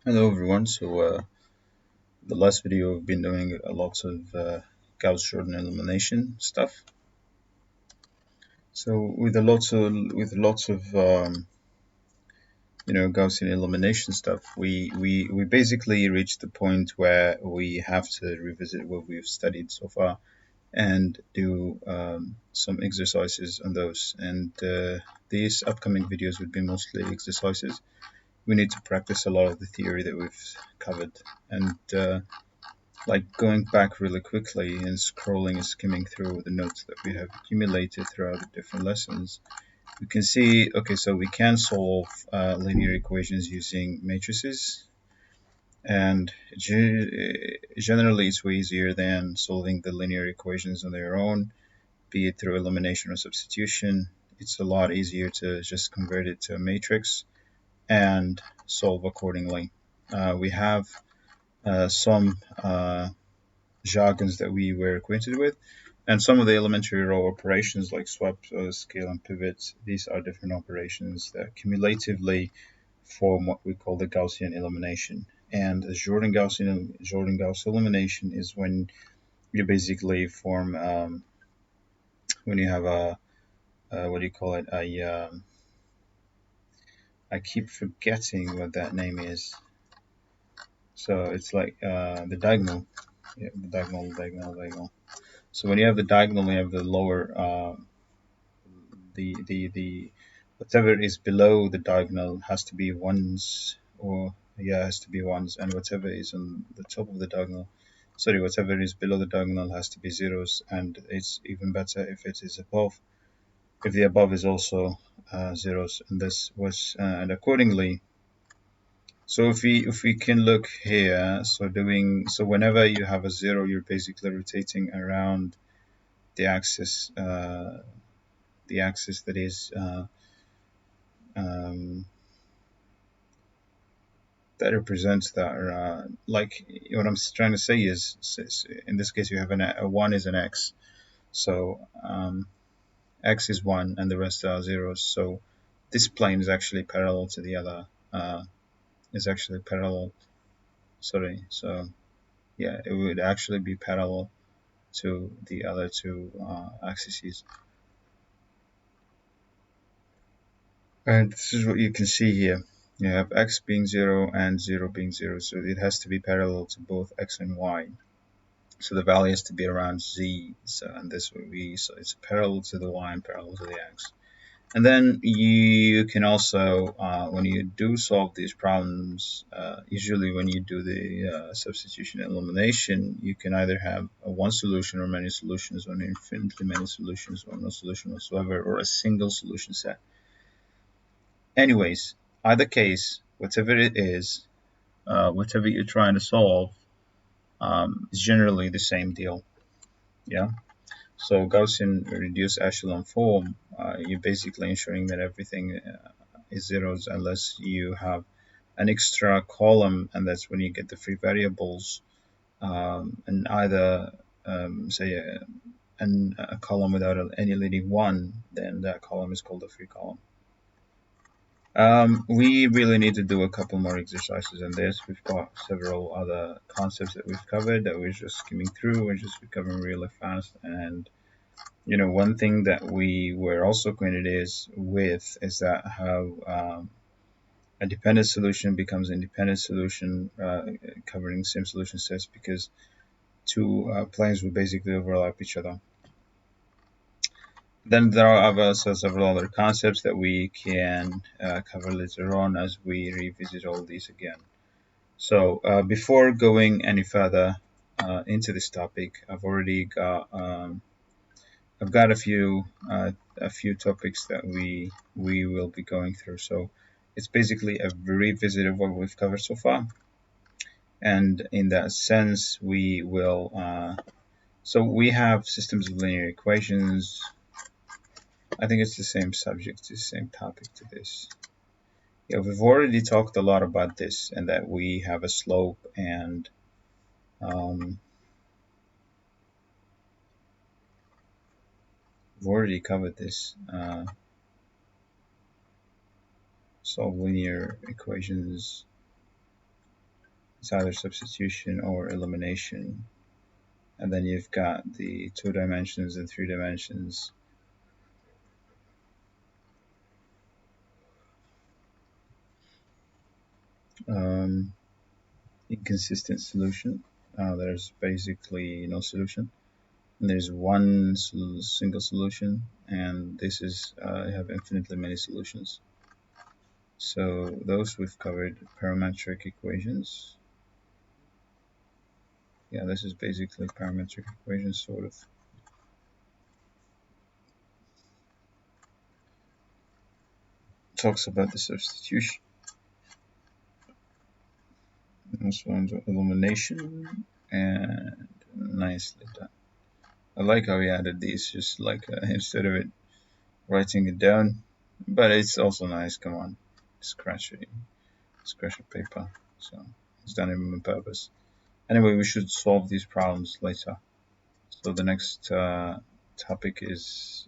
Hello everyone. The last video I've been doing a lot of Gauss-Jordan elimination stuff. So with lots of Gaussian elimination stuff, we basically reached the point where we have to revisit what we've studied so far and do some exercises on those. And these upcoming videos would be mostly exercises. We need to practice a lot of the theory that we've covered and like going back really quickly and scrolling and skimming through the notes that we have accumulated throughout the different lessons, you can see, okay, so we can solve linear equations using matrices, and generally it's way easier than solving the linear equations on their own, be it through elimination or substitution. It's a lot easier to just convert it to a matrix and solve accordingly. We have some jargons that we were acquainted with. And some of the elementary row operations like swap, scale, and pivot, these are different operations that cumulatively form what we call the Gaussian elimination. And the Jordan-Gauss elimination is when you basically form, when you have a, what do you call it? I keep forgetting what that name is. So it's like the diagonal. Yeah, the diagonal. So when you have the diagonal, you have the lower, the whatever is below the diagonal has to be ones, or yeah, has to be ones, and whatever is on the top of the diagonal, sorry, whatever is below the diagonal has to be zeros, and it's even better if it is above, if the above is also zeros, and this was and accordingly. So if we can look here, so whenever you have a zero, you're basically rotating around the axis, that is um, that represents that. Like what I'm trying to say is, in this case, you have a one is an x, so x is one, and the rest are zeros. So this plane is actually parallel to the other. Is actually parallel. Sorry. So yeah, it would actually be parallel to the other two axes. And this is what you can see here. You have x being 0 and 0 being 0, so it has to be parallel to both x and y. So the value has to be around z, so, and this would be, so it's parallel to the y and parallel to the x. And then you can also, when you do solve these problems, usually when you do the substitution and elimination, you can either have a one solution or many solutions, or infinitely many solutions, or no solution whatsoever, or a single solution set. Anyways, either case, whatever it is, whatever you're trying to solve, is generally the same deal. Yeah. So Gaussian reduced echelon form, you're basically ensuring that everything is zeros unless you have an extra column, and that's when you get the free variables, and either say a column without any leading one, then that column is called a free column. We really need to do a couple more exercises on this. We've got several other concepts that we've covered that we're just skimming through. We're just recovering really fast. And one thing that we were also acquainted with is that how a dependent solution becomes an independent solution, covering the same solution sets, because two planes will basically overlap each other. Then there are several other concepts that we can cover later on as we revisit all these again. So before going any further into this topic, I've got a few topics that we will be going through. So it's basically a revisit of what we've covered so far, and in that sense, we will. So we have systems of linear equations. I think it's the same subject, the same topic to this. Yeah, we've already talked a lot about this, and that we have a slope, and we've already covered this. Solve linear equations. It's either substitution or elimination. And then you've got the 2 dimensions and 3 dimensions. Inconsistent solution. There's basically no solution. And there's one single solution, and this is have infinitely many solutions. So those we've covered. Parametric equations. Yeah, this is basically parametric equations, sort of. Talks about the substitution. Also into illumination, and nicely done. I like how he added these, just like instead of it writing it down, but it's also nice. Come on, scratch it, scratch the paper. So it's done it on purpose. Anyway, we should solve these problems later. So the next topic is.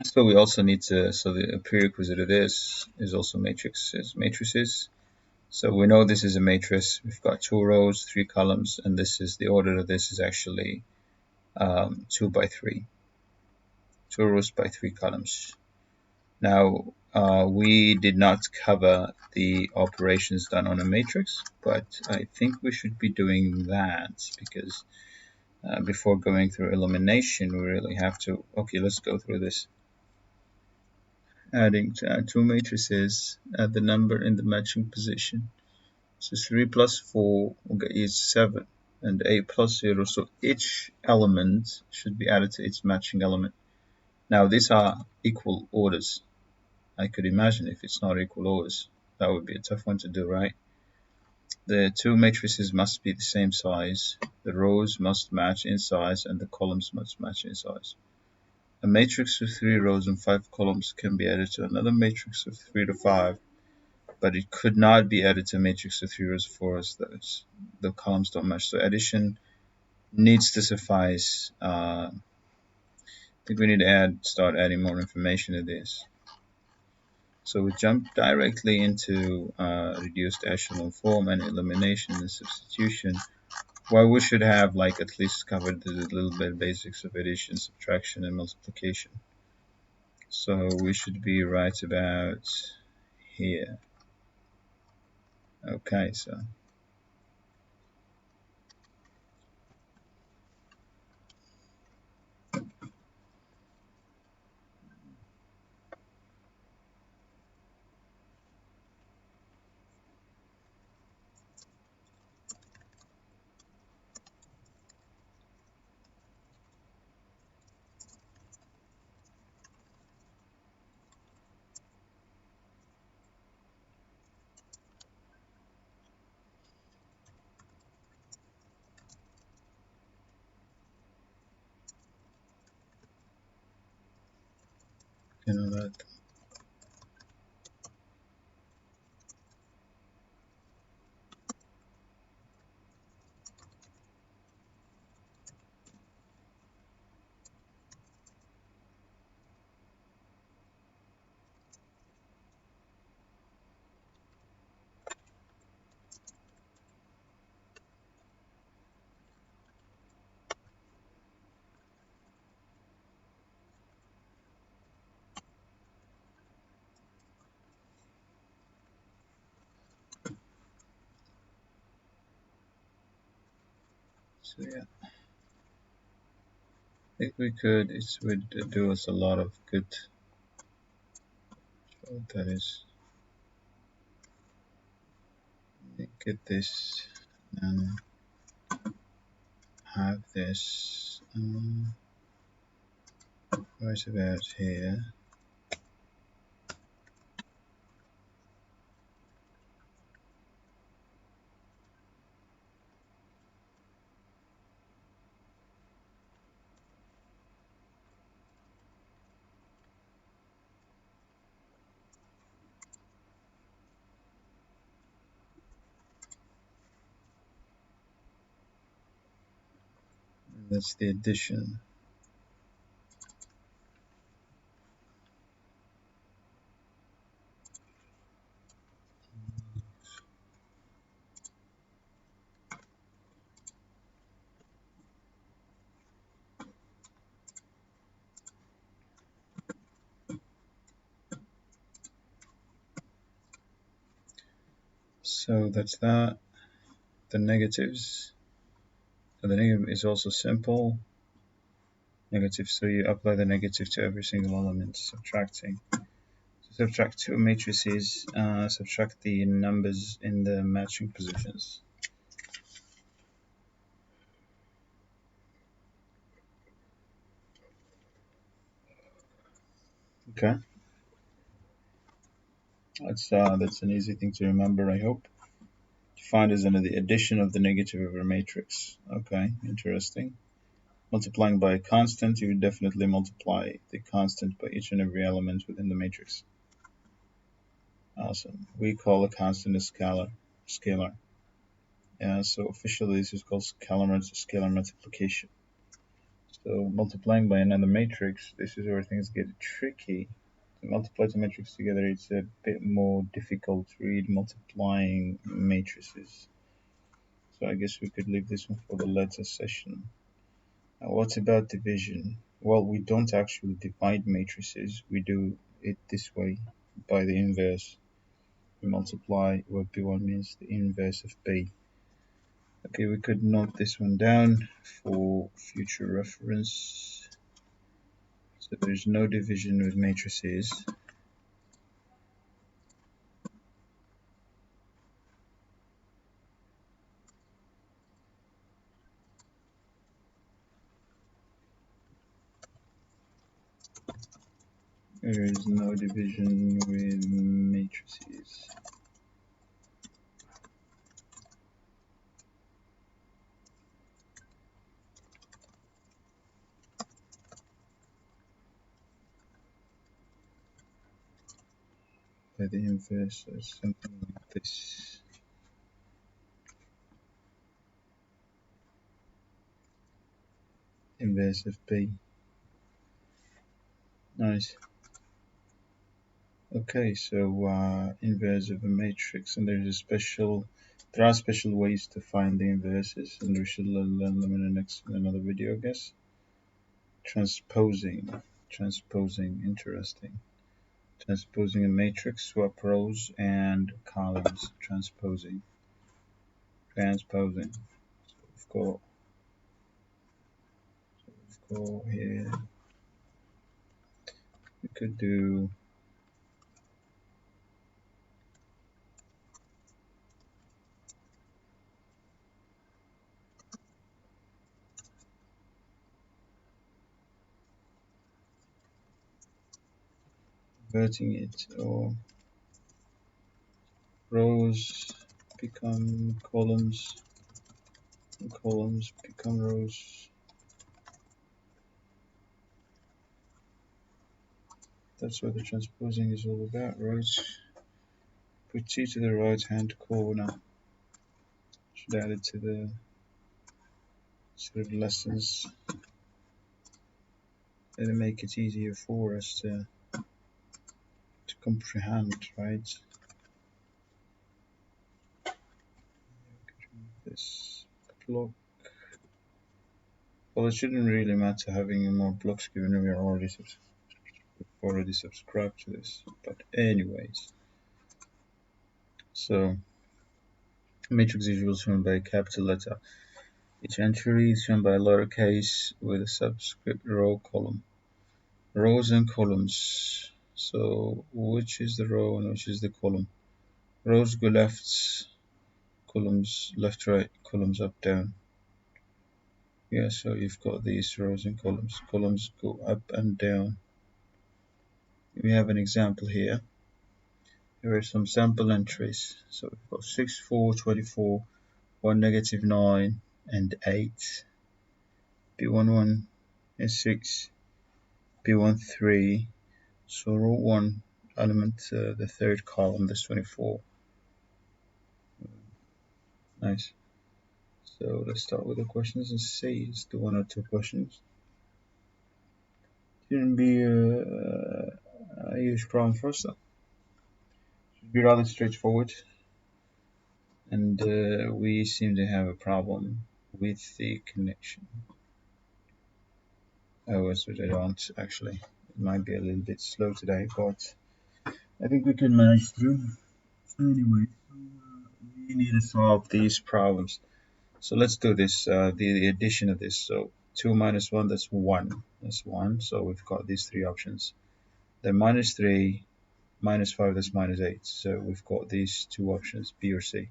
So we also need to. So the prerequisite of this is also matrices. So we know this is a matrix. We've got 2 rows, 3 columns, and this is the order of this is actually 2 by 3. 2 rows by 3 columns. Now, we did not cover the operations done on a matrix, but I think we should be doing that because before going through elimination, we really have to. Okay, let's go through this. Adding 2 matrices, add the number in the matching position. So 3 plus 4 will get you 7, and 8 plus 0. So each element should be added to its matching element. Now these are equal orders. I could imagine if it's not equal orders, that would be a tough one to do, right? The 2 matrices must be the same size. The rows must match in size, and the columns must match in size. A matrix with 3 rows and 5 columns can be added to another matrix of 3 to 5. But it could not be added to a matrix of 3 rows or 4 as the columns don't match. So addition needs to suffice. I think we need to start adding more information to this. So we jump directly into reduced echelon form and elimination and substitution. Well, we should have like at least covered the little bit basics of addition, subtraction, and multiplication. So we should be right about here. Okay, so you know that. So yeah, if we could, it would do us a lot of good. So that is, get this and have this right about here. That's the addition. So that's that. The negatives. So the negative is also simple. Negative, so you apply the negative to every single element, subtracting. So subtract two matrices, subtract the numbers in the matching positions. Okay. That's an easy thing to remember, I hope. Defined as under the addition of the negative of a matrix. Okay, interesting. Multiplying by a constant, you would definitely multiply the constant by each and every element within the matrix. Awesome. We call a constant a scalar. Yeah, so officially this is called scalar multiplication. So multiplying by another matrix, this is where things get tricky. To multiply two matrices together, it's a bit more difficult to read multiplying matrices. So I guess we could leave this one for the later session. Now, what about division? Well, we don't actually divide matrices. We do it this way, by the inverse. We multiply what B1 means, the inverse of B. Okay, we could note this one down for future reference. So there's no division with matrices. There is no division with matrices. By the inverse or something like this. Inverse of B. Nice. Okay, so inverse of a matrix, and there are special ways to find the inverses, and we should learn them in another video, I guess. Transposing, interesting. Transposing a matrix, swap rows and columns. Transposing. So we've got here. We could do converting it, or rows become columns, and columns become rows. That's what the transposing is all about, right? Put T to the right hand corner. Should add it to the sort of lessons. It'll make it easier for us to comprehend, right? This block. Well, it shouldn't really matter having more blocks given we are already subscribed to this. But anyways, so matrix is usually shown by a capital letter. Each entry is shown by a lowercase with a subscript row column. Rows and columns. So which is the row and which is the column? Rows go left, columns left, right, columns up, down. Yeah, so you've got these rows and columns. Columns go up and down. We have an example here. Here are some sample entries. So we've got 6, 4, 24, 1, negative 9, and 8. B11 is 6, B1 3. So row 1 element, the third column, that's 24. Nice. So let's start with the questions and see. Let's do one or two questions. Shouldn't be a huge problem for us though. Should be rather straightforward. And we seem to have a problem with the connection. Oh, which I don't actually. It might be a little bit slow today, but I think we can manage through. Anyway, so we need to solve these problems. So let's do this, the addition of this. So 2 minus 1, that's 1. That's 1. So we've got these three options. Then minus 3, minus 5, that's minus 8. So we've got these two options, B or C.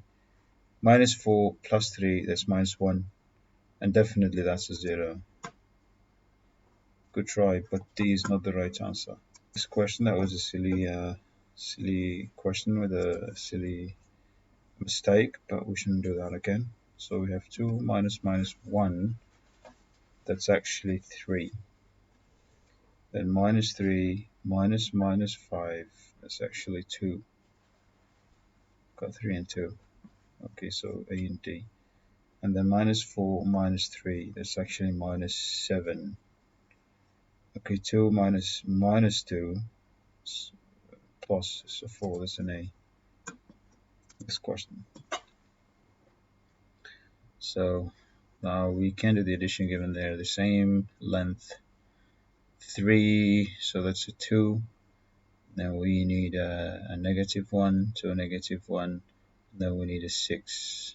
Minus 4 plus 3, that's minus 1. And definitely that's a 0. Good try, but D is not the right answer. This question, that was a silly question with a silly mistake, but we shouldn't do that again. So we have 2 minus minus 1, that's actually 3. Then minus 3 minus minus 5, that's actually 2. Got 3 and 2. Okay, so A and D. And then minus 4 minus 3, that's actually minus 7. Okay, 2 minus minus 2 plus, so 4, that's an A. This question. So now we can do the addition given there, the same length, 3, so that's a 2. Then we need a negative 1 to a negative 1. Then we need a 6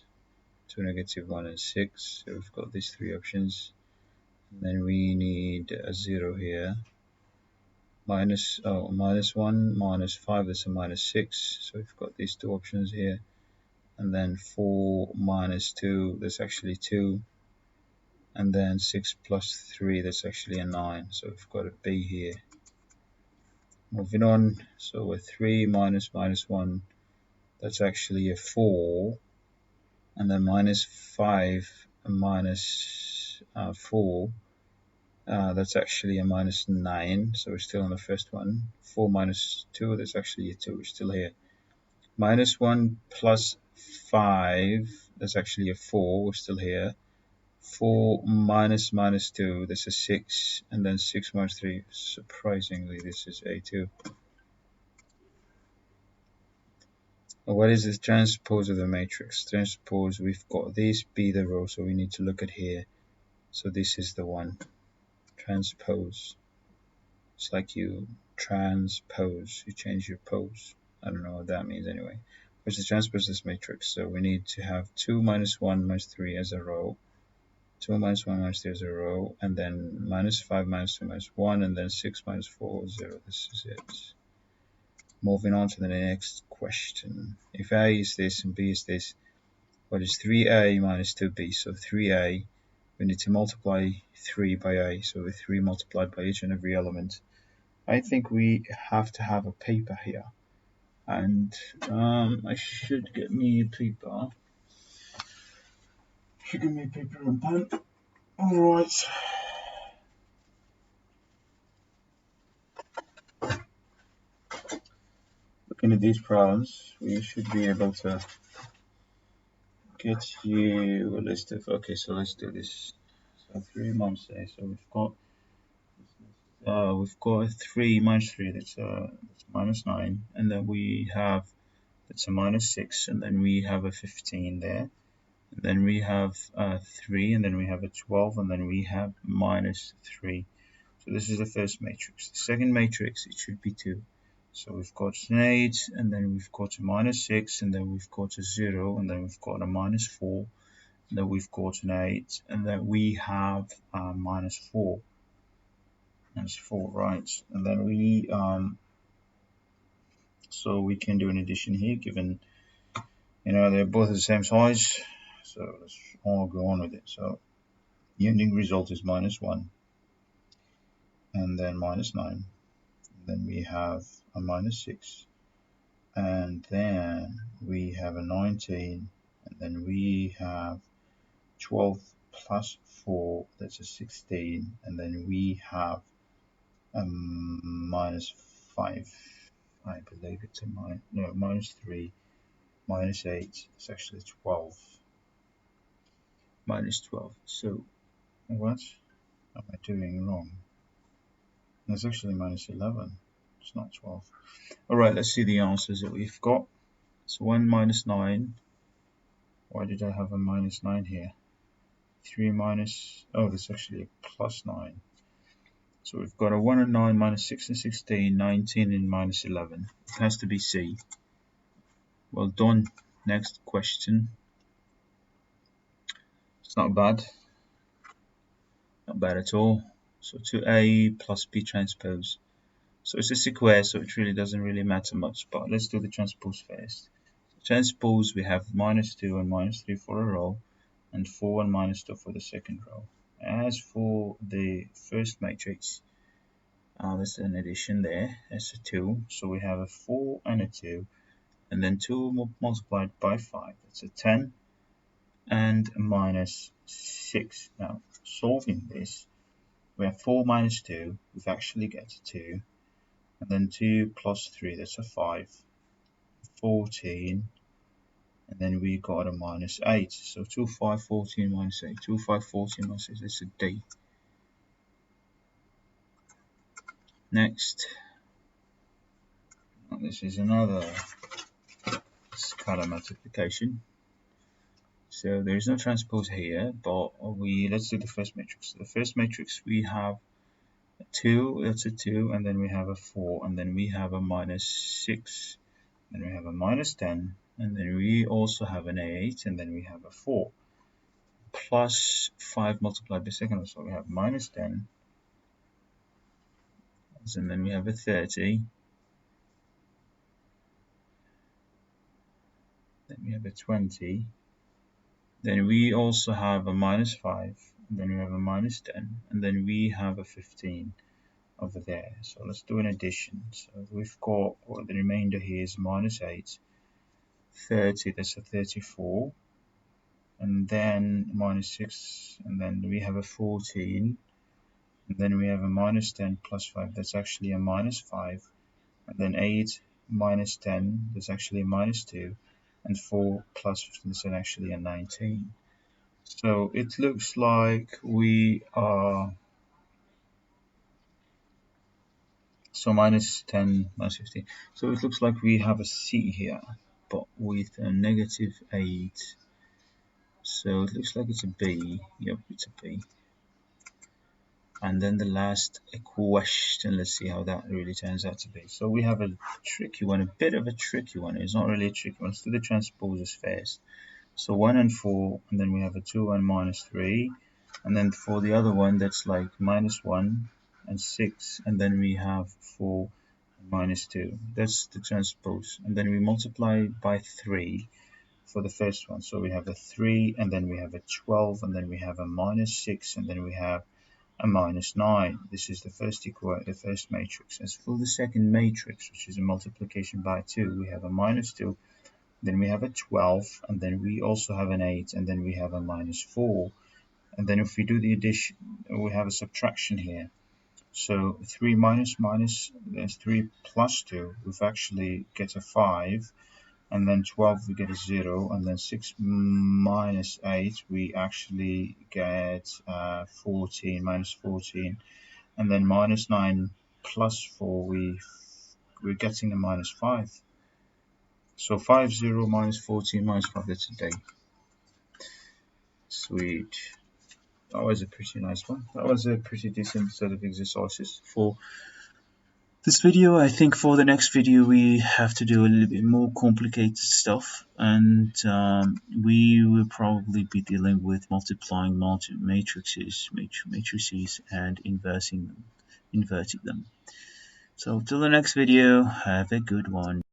to negative 1 and 6. So we've got these three options. And then we need a 0 here. Minus 1, minus 5, that's a minus 6. So we've got these two options here. And then 4 minus 2, that's actually 2. And then 6 plus 3, that's actually a 9. So we've got a B here. Moving on, so with 3 minus minus 1, that's actually a 4. And then minus 5 minus 4, that's actually a minus 9. So we're still on the first one. 4 minus 2, that's actually a 2. We're still here. Minus 1 plus 5, that's actually a 4. We're still here. 4 minus minus 2, that's a 6. And then 6 minus 3, surprisingly, this is A2. What is the transpose of the matrix? Transpose, we've got this be the row, so we need to look at here. So this is the one. Transpose. It's like you transpose, you change your pose. I don't know what that means anyway. What's the transpose of this matrix? So we need to have 2 minus 1 minus 3 as a row. 2 minus 1 minus 3 as a row. And then minus 5 minus 2 minus 1. And then 6 minus 4, 0. This is it. Moving on to the next question. If A is this and B is this, what is 3A minus 2B? So 3A, we need to multiply 3 by A. So with 3 multiplied by each and every element. I think we have to have a paper here. And I should get me a paper. Should get me a paper and pen. Alright. Looking at these problems, we should be able to get you a list of, okay, so let's do this. So 3 months there, so we've got 3 minus 3, that's minus 9, and then we have, that's a minus 6, and then we have a 15 there, and then we have 3, and then we have a 12, and then we have minus 3. So this is the first matrix. The second matrix, it should be 2. So we've got an 8, and then we've got a minus 6, and then we've got a 0, and then we've got a minus 4, and then we've got an 8, and then we have minus 4. Minus 4, right? And then we, so we can do an addition here, given, they're both the same size. So let's all go on with it. So the ending result is minus 1, and then minus 9. And then we have a minus 6, and then we have a 19, and then we have 12 plus 4, that's a 16, and then we have minus 5. I believe it's a minus 3, minus 8, it's actually 12. Minus 12. So what am I doing wrong? It's actually minus 11. It's not 12. Alright, let's see the answers that we've got. So 1 minus 9. Why did I have a minus 9 here? 3 minus, oh, that's actually a plus 9. So we've got a 1 and 9, minus 6 and 16, 19 and minus 11. It has to be C. Well done. Next question. It's not bad. Not bad at all. So 2a plus b transpose. So it's a square, so it really doesn't really matter much. But let's do the transpose first. Transpose, we have -2 and -3 for a row, and 4 and -2 for the second row. As for the first matrix, there's an addition there. That's a 2. So we have a 4 and a 2, and then 2 multiplied by 5. That's a 10 and -6. Now, solving this, we have 4 minus 2. We've actually got a 2. And then 2 plus 3, that's a 5. 14. And then we got a -8. So 2, 5, 14 minus 8. 2, 5, 14 minus 8. That's a D. Next. This is another scalar multiplication. So there is no transpose here, but let's do the first matrix. So the first matrix, we have a 2, that's a 2, and then we have a 4, and then we have a -6, then we have a -10, and then we also have an 8, and then we have a 4, plus 5 multiplied by second, so we have -10, and then we have a 30, then we have a 20, then we also have a -5, and then we have a -10, and then we have a 15 over there. So let's do an addition. So we've got, well, the remainder here is -8, 30, that's a 34, and then -6, and then we have a 14, and then we have a -10 plus 5, that's actually a -5, and then 8 minus 10, that's actually a -2, and 4 plus 15 is actually a 19. So it looks like we are, so -10, -15. So it looks like we have a C here, but with a -8. So it looks like it's a B. Yep, it's a B. And then the last question, let's see how that really turns out to be. So we have a tricky one, a bit of a tricky one. It's not really a tricky one. Let's do the transposers first. So 1 and 4, and then we have a 2 and -3. And then for the other one, that's like -1 and 6. And then we have 4 and -2. That's the transpose. And then we multiply by 3 for the first one. So we have a 3, and then we have a 12, and then we have a -6, and then we have a -9. This is the first matrix. As for the second matrix, which is a multiplication by 2, we have a -2, then we have a 12, and then we also have an 8, and then we have a -4. And then if we do the addition, we have a subtraction here. So 3 minus, there's 3 plus 2, we've actually get a 5, and then 12 we get a 0, and then 6 minus 8 we actually get 14, -14, and then -9 plus 4 we're getting a -5. So 5, 0, -14, -5, that's a day. Sweet. That was a pretty nice one. That was a pretty decent set of exercises for this video. I think for the next video we have to do a little bit more complicated stuff, and we will probably be dealing with multiplying matrices and inverting them. So till the next video, have a good one.